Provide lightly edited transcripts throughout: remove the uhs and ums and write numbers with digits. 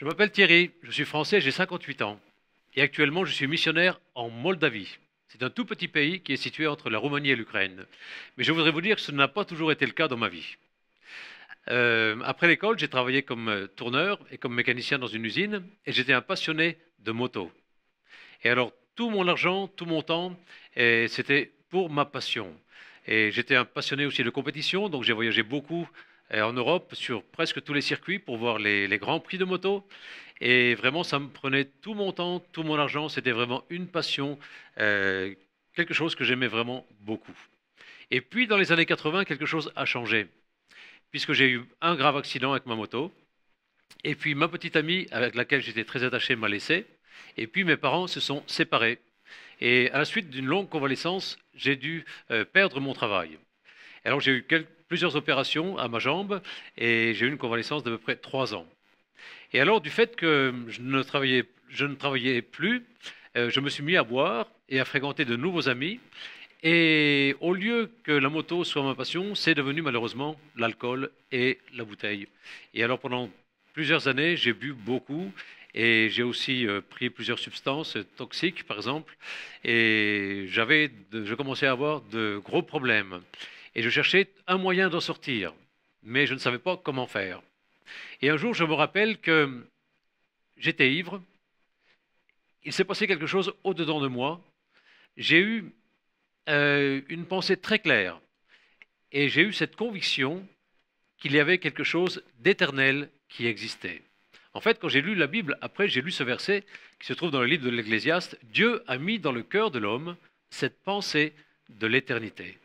Je m'appelle Thierry, je suis français, j'ai 58 ans. Et actuellement, je suis missionnaire en Moldavie. C'est un tout petit pays qui est situé entre la Roumanie et l'Ukraine. Mais je voudrais vous dire que ce n'a pas toujours été le cas dans ma vie. Après l'école, j'ai travaillé comme tourneur et comme mécanicien dans une usine et j'étais un passionné de moto. Et alors, tout mon argent, tout mon temps, c'était pour ma passion. Et j'étais un passionné aussi de compétition, donc j'ai voyagé beaucoup en Europe sur presque tous les circuits pour voir les grands prix de moto. Et vraiment, ça me prenait tout mon temps, tout mon argent. C'était vraiment une passion, euh, quelque chose que j'aimais vraiment beaucoup. Et puis, dans les années 80, quelque chose a changé, puisque j'ai eu un grave accident avec ma moto. Et puis, ma petite amie, avec laquelle j'étais très attaché, m'a laissé. Et puis, mes parents se sont séparés. Et à la suite d'une longue convalescence, j'ai dû perdre mon travail. Alors, j'ai eu plusieurs opérations à ma jambe et j'ai eu une convalescence d'à peu près 3 ans. Et alors, du fait que je ne travaillais plus, je me suis mis à boire et à fréquenter de nouveaux amis. Et au lieu que la moto soit ma passion, c'est devenu malheureusement l'alcool et la bouteille. Et alors, pendant plusieurs années, j'ai bu beaucoup et j'ai aussi pris plusieurs substances toxiques, par exemple. Et je commençais à avoir de gros problèmes. Et je cherchais un moyen d'en sortir, mais je ne savais pas comment faire. Et un jour, je me rappelle que j'étais ivre, il s'est passé quelque chose au-dedans de moi, j'ai eu une pensée très claire et j'ai eu cette conviction qu'il y avait quelque chose d'éternel qui existait. En fait, quand j'ai lu la Bible, après j'ai lu ce verset qui se trouve dans le livre de l'Ecclésiaste, Dieu a mis dans le cœur de l'homme cette pensée de l'éternité.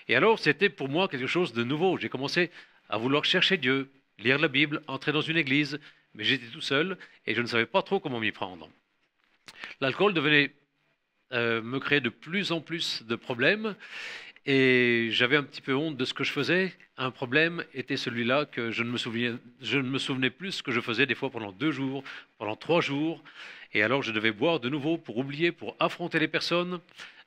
Et alors, c'était pour moi quelque chose de nouveau. J'ai commencé à vouloir chercher Dieu, lire la Bible, entrer dans une église, mais j'étais tout seul et je ne savais pas trop comment m'y prendre. L'alcool devenait me créer de plus en plus de problèmes et j'avais un petit peu honte de ce que je faisais. Un problème était celui-là que je ne me souvenais plus ce que je faisais des fois pendant 2 jours, pendant 3 jours. Et alors je devais boire de nouveau pour oublier, pour affronter les personnes.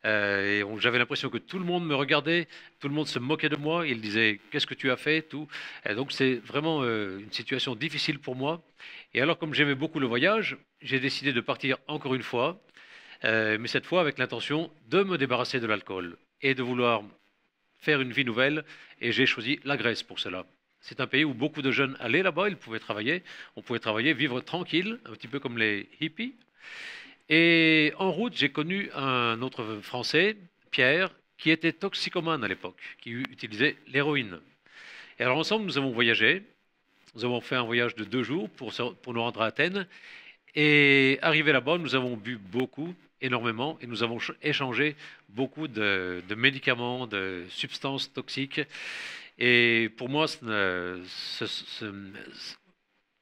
J'avais l'impression que tout le monde me regardait, tout le monde se moquait de moi. Il disait qu'est-ce que tu as fait, tout. Et donc c'est vraiment une situation difficile pour moi. Et alors comme j'aimais beaucoup le voyage, j'ai décidé de partir encore une fois, mais cette fois avec l'intention de me débarrasser de l'alcool et de vouloir faire une vie nouvelle. Et j'ai choisi la Grèce pour cela. C'est un pays où beaucoup de jeunes allaient là-bas, ils pouvaient travailler, on pouvait travailler, vivre tranquille, un petit peu comme les hippies. Et en route, j'ai connu un autre Français, Pierre, qui était toxicomane à l'époque, qui utilisait l'héroïne. Et alors ensemble, nous avons voyagé. Nous avons fait un voyage de 2 jours pour nous rendre à Athènes. Et arrivé là-bas, nous avons bu beaucoup, énormément, et nous avons échangé beaucoup de médicaments, de substances toxiques. Et pour moi,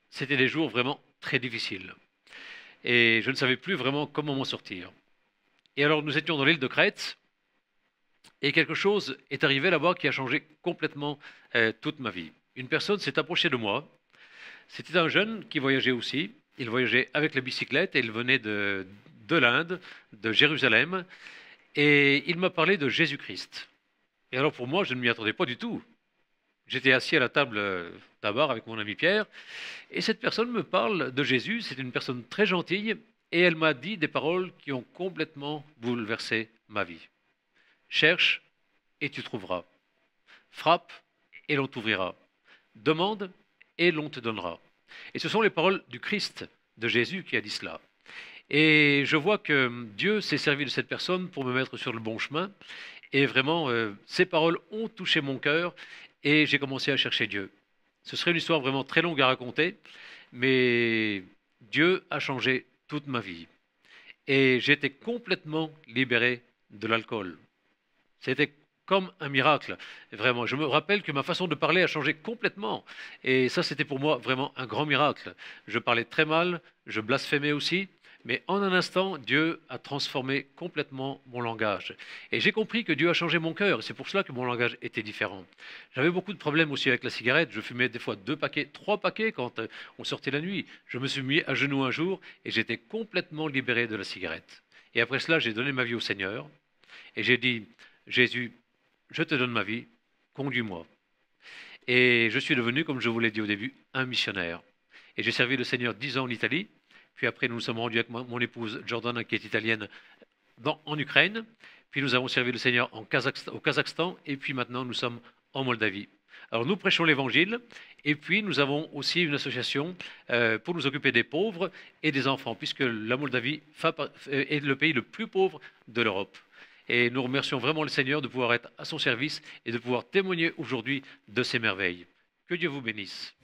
c'était des jours vraiment très difficiles. Et je ne savais plus vraiment comment m'en sortir. Et alors nous étions dans l'île de Crète, et quelque chose est arrivé là-bas qui a changé complètement toute ma vie. Une personne s'est approchée de moi. C'était un jeune qui voyageait aussi. Il voyageait avec la bicyclette et il venait de l'Inde, de Jérusalem. Et il m'a parlé de Jésus-Christ. Et alors pour moi, je ne m'y attendais pas du tout. J'étais assis à la table d'un bar avec mon ami Pierre. Et cette personne me parle de Jésus. C'est une personne très gentille. Et elle m'a dit des paroles qui ont complètement bouleversé ma vie. Cherche et tu trouveras. Frappe et l'on t'ouvrira. Demande et l'on te donnera. Et ce sont les paroles du Christ, de Jésus, qui a dit cela. Et je vois que Dieu s'est servi de cette personne pour me mettre sur le bon chemin. Et vraiment, ces paroles ont touché mon cœur et j'ai commencé à chercher Dieu. Ce serait une histoire vraiment très longue à raconter, mais Dieu a changé toute ma vie. Et j'étais complètement libéré de l'alcool. C'était comme un miracle, vraiment. Je me rappelle que ma façon de parler a changé complètement. Et ça, c'était pour moi vraiment un grand miracle. Je parlais très mal, je blasphémais aussi, mais en un instant, Dieu a transformé complètement mon langage. Et j'ai compris que Dieu a changé mon cœur. C'est pour cela que mon langage était différent. J'avais beaucoup de problèmes aussi avec la cigarette. Je fumais des fois 2 paquets, 3 paquets quand on sortait la nuit. Je me suis mis à genoux un jour et j'étais complètement libéré de la cigarette. Et après cela, j'ai donné ma vie au Seigneur. Et j'ai dit, Jésus, je te donne ma vie, conduis-moi. Et je suis devenu, comme je vous l'ai dit au début, un missionnaire. Et j'ai servi le Seigneur 10 ans en Italie. Puis après, nous nous sommes rendus avec mon épouse Jordana, qui est italienne, en Ukraine. Puis nous avons servi le Seigneur au Kazakhstan. Et puis maintenant, nous sommes en Moldavie. Alors nous prêchons l'Évangile. Et puis nous avons aussi une association pour nous occuper des pauvres et des enfants, puisque la Moldavie est le pays le plus pauvre de l'Europe. Et nous remercions vraiment le Seigneur de pouvoir être à son service et de pouvoir témoigner aujourd'hui de ses merveilles. Que Dieu vous bénisse.